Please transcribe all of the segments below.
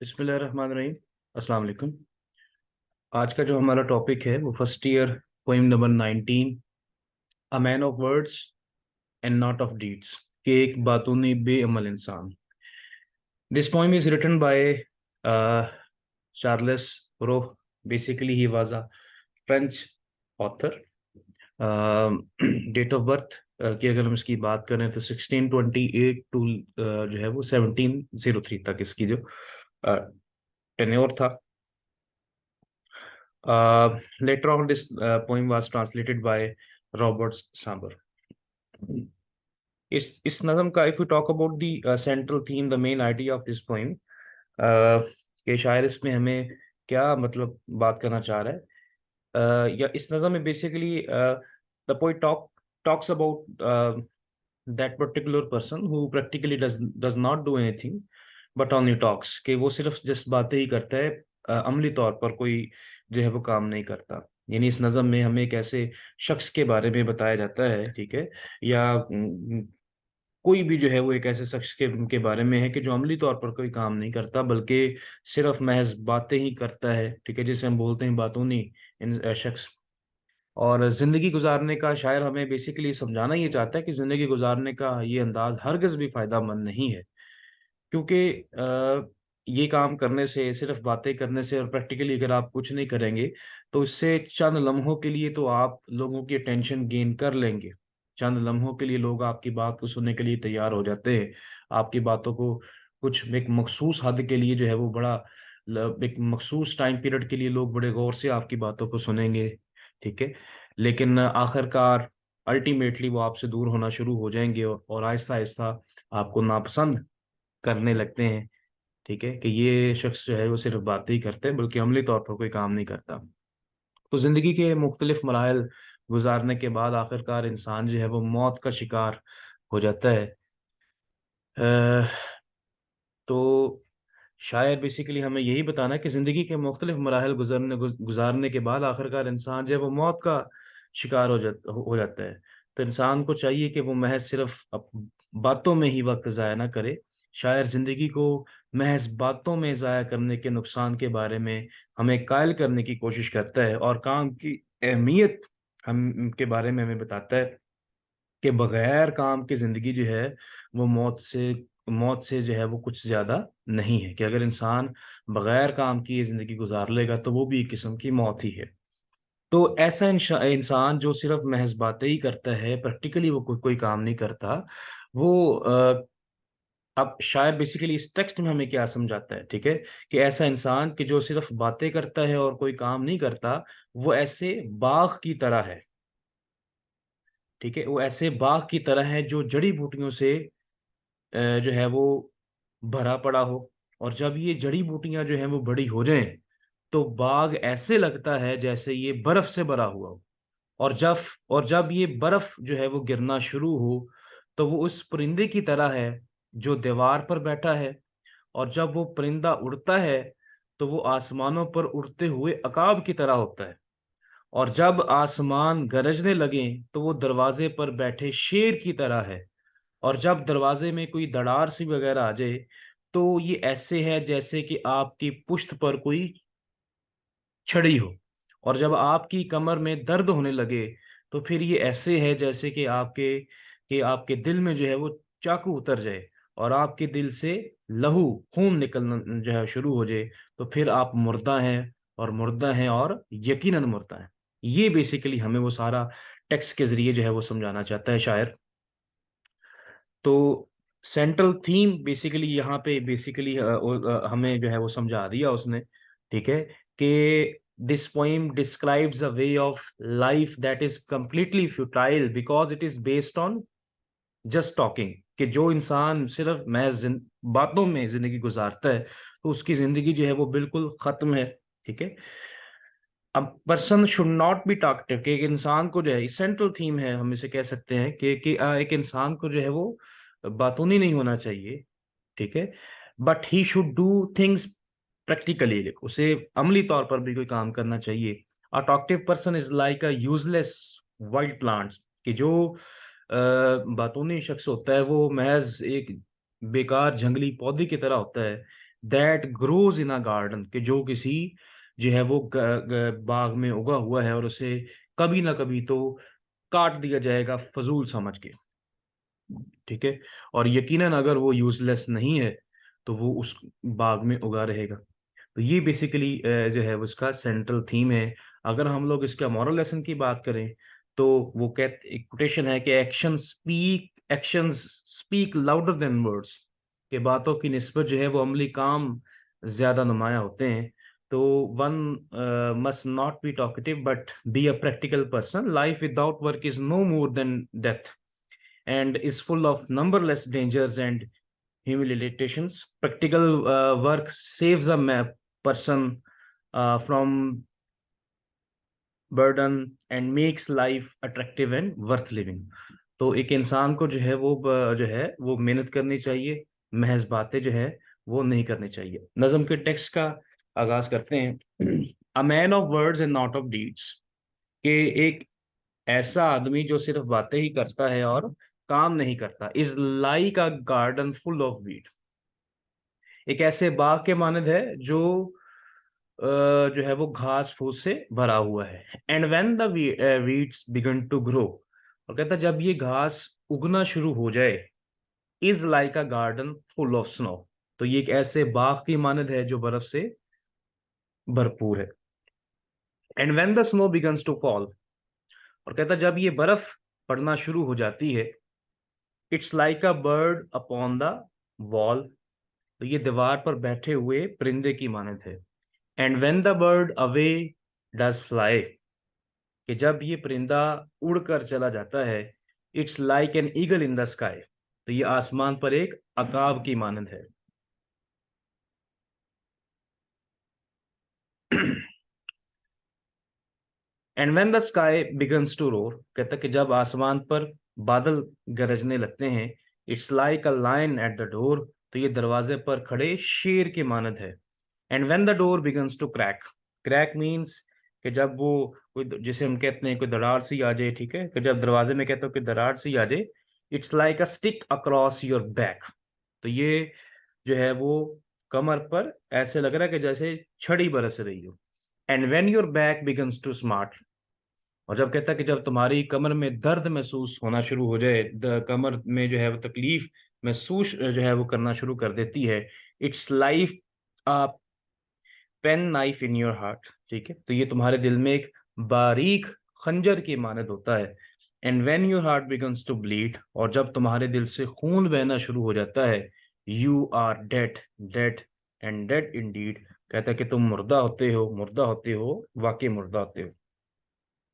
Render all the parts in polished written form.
बिस्मिल्लाहिर्रहमानिर्रहीम। अस्सलाम वालेकुम। आज का जो हमारा टॉपिक है वो first year poem number 19, a man of words and not of deeds, कि एक बातूनी बेअमल इंसान। This poem is written by Charles Roh. Basically he was a French author. Date of birth की अगर हम इसकी बात करें तो 1628 टू जो है वो 1703 तक इसकी जो टेन्योर था। Later on, this poem was translated by Robert Samber. इस नज़म का if we talk about the central theme, the main idea of this poem, कि शायर इसमें हमें क्या मतलब बात करना चाह रहा है, या इस नज़म में basically the poet talks about that particular person who practically does not do anything but only talks, कि वो सिर्फ जिस बातें ही करता है, अमली तौर पर कोई जो है वो काम नहीं करता। यानी इस नज़म में हमें एक ऐसे शख्स के बारे में बताया जाता है, ठीक है, या कोई भी जो है वो एक ऐसे शख्स के बारे में है कि जो अमली तौर पर कोई काम नहीं करता बल्कि सिर्फ महज बातें ही करता है, ठीक है, जिसे हम बोलते हैं बातूनी शख्स। और ज़िंदगी गुजारने का शायर हमें बेसिकली समझाना ये चाहता है कि ज़िंदगी गुजारने का ये अंदाज़ हरगिज़ भी फ़ायदेमंद नहीं है, क्योंकि ये काम करने से, सिर्फ बातें करने से और प्रैक्टिकली अगर आप कुछ नहीं करेंगे, तो इससे चंद लम्हों के लिए तो आप लोगों की अटेंशन गेन कर लेंगे। चंद लम्हों के लिए लोग आपकी बात को सुनने के लिए तैयार हो जाते हैं। आपकी बातों को कुछ एक मखसूस हद के लिए जो है वो बड़ा एक मखसूस टाइम पीरियड के लिए लोग बड़े गौर से आपकी बातों को सुनेंगे, ठीक है। लेकिन आखिरकार अल्टीमेटली वो आपसे दूर होना शुरू हो जाएंगे और आहिस्ता आहिस्ता आपको नापसंद करने लगते हैं, ठीक है, कि ये शख्स जो है वो सिर्फ बातें ही करते हैं बल्कि अमली तौर पर कोई काम नहीं करता। तो जिंदगी के मुख्तलिफ मराहल गुजारने के बाद आखिरकार इंसान जो है वो मौत का शिकार हो जाता है। अह, तो शायद बेसिकली हमें यही बताना है कि जिंदगी के मुख्तलिफ मराहल गुजारने के बाद आखिरकार इंसान जो है वो मौत का शिकार हो जाता है। तो इंसान को चाहिए कि वो महज सिर्फ बातों में ही वक्त ज़ाया ना करे। शायर जिंदगी को महज बातों में ज़ाया करने के नुकसान के बारे में हमें कायल करने की कोशिश करता है और काम की अहमियत हम के बारे में हमें बताता है कि बगैर काम की जिंदगी जो है वो मौत से जो है वो कुछ ज्यादा नहीं है, कि अगर इंसान बगैर काम की ये जिंदगी गुजार लेगा तो वो भी एक किस्म की मौत ही है। तो ऐसा इंसान जो सिर्फ महज बातें ही करता है, प्रैक्टिकली वो कोई काम नहीं करता, वो अब शायद बेसिकली इस टेक्स्ट में हमें क्या समझाता है, ठीक है, कि ऐसा इंसान कि जो सिर्फ बातें करता है और कोई काम नहीं करता, वो ऐसे बाग की तरह है, ठीक है, वो ऐसे बाग की तरह है जो जड़ी बूटियों से जो है वो भरा पड़ा हो। और जब ये जड़ी बूटियां जो है वो बड़ी हो जाएं, तो बाग ऐसे लगता है जैसे ये बर्फ से भरा हुआ हो। और जब और जब ये बर्फ जो है वो गिरना शुरू हो, तो वो उस परिंदे की तरह है जो दीवार पर बैठा है। और जब वो परिंदा उड़ता है, तो वो आसमानों पर उड़ते हुए अकाब की तरह होता है। और जब आसमान गरजने लगे, तो वो दरवाजे पर बैठे शेर की तरह है। और जब दरवाजे में कोई दरार सी वगैरह आ जाए, तो ये ऐसे है जैसे कि आपकी पुश्त पर कोई छड़ी हो। और जब आपकी कमर में दर्द होने लगे, तो फिर ये ऐसे है जैसे कि आपके दिल में जो है वो चाकू उतर जाए और आपके दिल से लहू खून निकलना जो है शुरू हो जाए। तो फिर आप मुर्दा हैं, और मुर्दा हैं और यकीनन मुर्दा हैं। ये बेसिकली हमें वो सारा टेक्स्ट के जरिए जो है वो समझाना चाहता है शायर। तो सेंट्रल थीम बेसिकली यहाँ पे बेसिकली हमें जो है वो समझा दिया उसने, ठीक है, कि this poem describes a way of life that is completely futile because it is based on just talking, कि जो इंसान सिर्फ बातों में जिंदगी गुजारता है, तो उसकी जिंदगी जो है वो बिल्कुल खत्म है, ठीक है। अब person should not be talkative, कि एक इंसान को जो है सेंट्रल थीम है, हम इसे कह सकते हैं कि एक इंसान को जो है वो बातूनी नहीं होना चाहिए, ठीक है, but he should do things practically, उसे अमली तौर पर भी कोई काम करना चाहिए। A talkative person is like a useless wild plants, कि जो बातूनी शख्स होता है वो महज एक बेकार जंगली पौधे की तरह होता है, that grows in a garden, कि जो किसी जो है वो बाग में उगा हुआ है और उसे कभी ना कभी तो काट दिया जाएगा फजूल समझ के, ठीक है। और यकीनन अगर वो यूजलेस नहीं है तो वो उस बाग में उगा रहेगा। तो ये बेसिकली जो है वो उसका सेंट्रल थीम है। अगर हम लोग इसका मॉरल लेसन की बात करें तो वो कहते, एक कोटेशन है कि actions speak louder than words, के बातों की निस्बत जो है वो अमली काम ज्यादा नुमायां होते हैं। तो one must not be talkative but be a practical person, life without work is no more than death and is full of numberless dangers and humiliations. Practical work saves a person from burden and makes life attractive and worth living. तो एक इंसान को जो है वो जो है वो मेहनत करनी चाहिए, महज बातें जो है वो नहीं करनी चाहिए। नज्म के टेक्स्ट का आगाज करते हैं। अ man of words and not of deeds, के एक ऐसा आदमी जो सिर्फ बातें ही करता है और काम नहीं करता, is like a garden full of weed, एक ऐसे बाग के मानद है जो जो है वो घास फूस से भरा हुआ है। And when the weeds began to grow, और कहता जब ये घास उगना शुरू हो जाए, is like a garden full of snow, तो ये एक ऐसे बाग की मानद है जो बर्फ से भरपूर है। And when the snow begins to fall, और कहता जब ये बर्फ पड़ना शुरू हो जाती है, it's like a bird upon the wall, तो ये दीवार पर बैठे हुए परिंदे की मानद है। And when the bird away does fly, कि जब ये परिंदा उड़कर चला जाता है, it's like an eagle in the sky, तो ये आसमान पर एक अकाब की मानद है। And when the sky begins to roar, कहता कि जब आसमान पर बादल गरजने लगते हैं, it's like a lion at the door, तो ये दरवाजे पर खड़े शेर की मानद है। And when the door begins to crack, crack means कि जब वो कोई, जिसे हम कहते हैं कोई दरार सी आ जाए, ठीक है, कि जब दरवाजे में कहते हो कि दरार सी आ जाए, it's like a stick across your back, तो ये जो है वो कमर पर ऐसे लग रहा है कि जैसे छड़ी बरस रही हो। And when your back begins to smart, और जब कहता है कि जब तुम्हारी कमर में दर्द महसूस होना शुरू हो जाए, कमर में जो है वो तकलीफ महसूस जो है वो करना शुरू कर देती है, it's life pen knife in your heart, ठीक है, तो ये तुम्हारे दिल में एक बारीक खंजर की मानद होता है। And when your heart begins to bleed, और जब तुम्हारे दिल से खून बहना शुरू हो जाता है, you are dead, dead and dead indeed, कहता है कि तुम मुर्दा होते हो, मुर्दा होते हो, वाकई मुर्दा होते हो।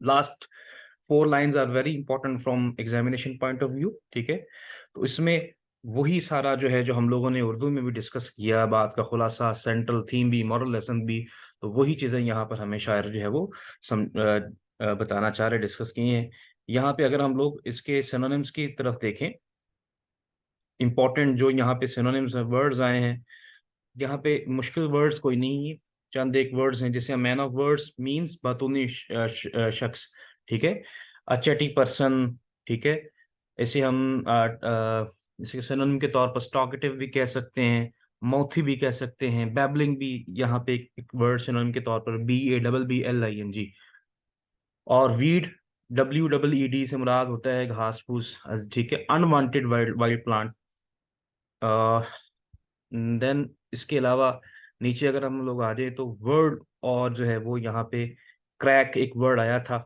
Last four lines are very important from examination point of view, ठीक है। तो इसमें वही सारा जो है जो हम लोगों ने उर्दू में भी डिस्कस किया, बात का खुलासा, सेंट्रल थीम भी, मॉरल लेसन भी, तो वही चीजें यहाँ पर हमें शायर जो है वो बताना चाह रहे, डिस्कस किए हैं। यहाँ पे अगर हम लोग इसके सिनोनिम्स की तरफ देखें, इंपॉर्टेंट जो यहाँ पे सिनोनिम्स वर्ड्स आए हैं, यहाँ पे मुश्किल वर्ड्स कोई नहीं है, चंद एक वर्ड्स हैं, जैसे मैन ऑफ वर्ड्स मींस बातूनी शख्स, ठीक है, अ चैटी पर्सन, ठीक है। ऐसे हम इसके सिनोनिम के तौर पर स्टॉकेटिव भी कह सकते हैं, माउथी भी कह सकते हैं, बैबलिंग भी यहाँ पे एक वर्ड सिनोनिम के तौर पर, BABBLING। और वीड, WEED से मुराद होता है घास फूस, ठीक है, unwanted wild wild plant. Then इसके अलावा नीचे अगर हम लोग आ जाए तो वर्ड, और जो है वो यहाँ पे क्रैक एक वर्ड आया था,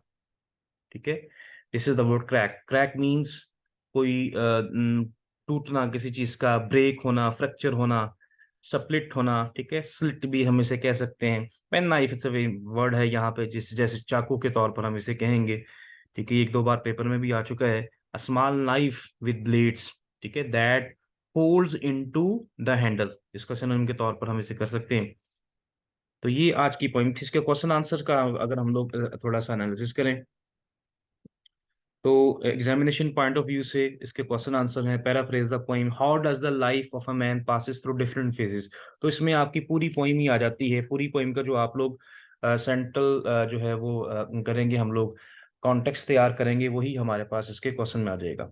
ठीक है। This is the word crack, crack means कोई टूटना किसी चीज का, ब्रेक होना, फ्रैक्चर होना, स्प्लिट होना, ठीक है, स्लिट भी हम इसे कह सकते हैं। पेन नाइफ इट्स वर्ड है यहाँ पे, जिस जैसे चाकू के तौर पर हम इसे कहेंगे, ठीक है, एक दो बार पेपर में भी आ चुका है। A small knife with blades, ठीक है, that holds into the handle, इसका सिनोनिम के तौर पर हम इसे कर सकते हैं। तो ये आज की पॉइंट थी। इसके क्वेश्चन आंसर का अगर हम लोग थोड़ा सा एनालिसिस करें तो एग्जामिनेशन पॉइंट ऑफ व्यू से इसके क्वेश्चन आंसर हैं, paraphrase the poem, how does the life of a man passes through different phases, तो इसमें आपकी पूरी पोइम ही आ जाती है। पूरी पोइम का जो आप लोग सेंट्रल जो है वो करेंगे, हम लोग कॉन्टेक्स्ट तैयार करेंगे, वही हमारे पास इसके क्वेश्चन में आ जाएगा।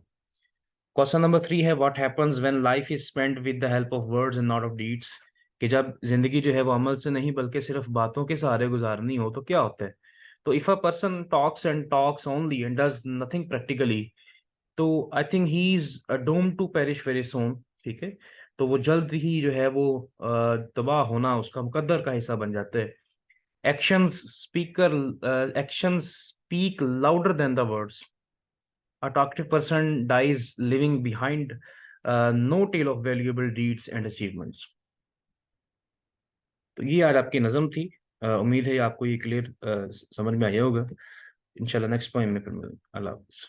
क्वेश्चन नंबर 3 है, what happens when life is spent with the help of words and not of deeds, कि जब जिंदगी जो है वो अमल से नहीं बल्कि सिर्फ बातों के सहारे गुजारनी हो तो क्या होता है। तो if a person talks only and does nothing practically, तो I think he is doomed to perish very soon. ठीक है, तो वो जल्द ही जो है वो तबाह होना उसका मुकद्दर का हिस्सा बन जाता है। Actions speak louder than the words. A talkative person dies leaving behind no tale of valuable deeds and achievements. तो ये आज आपकी नज़म थी। उम्मीद है आपको ये क्लियर समझ में आया होगा। इंशाल्लाह नेक्स्ट पॉइंट में फिर मिलेंगे। अल्लाह हाफ़िज़।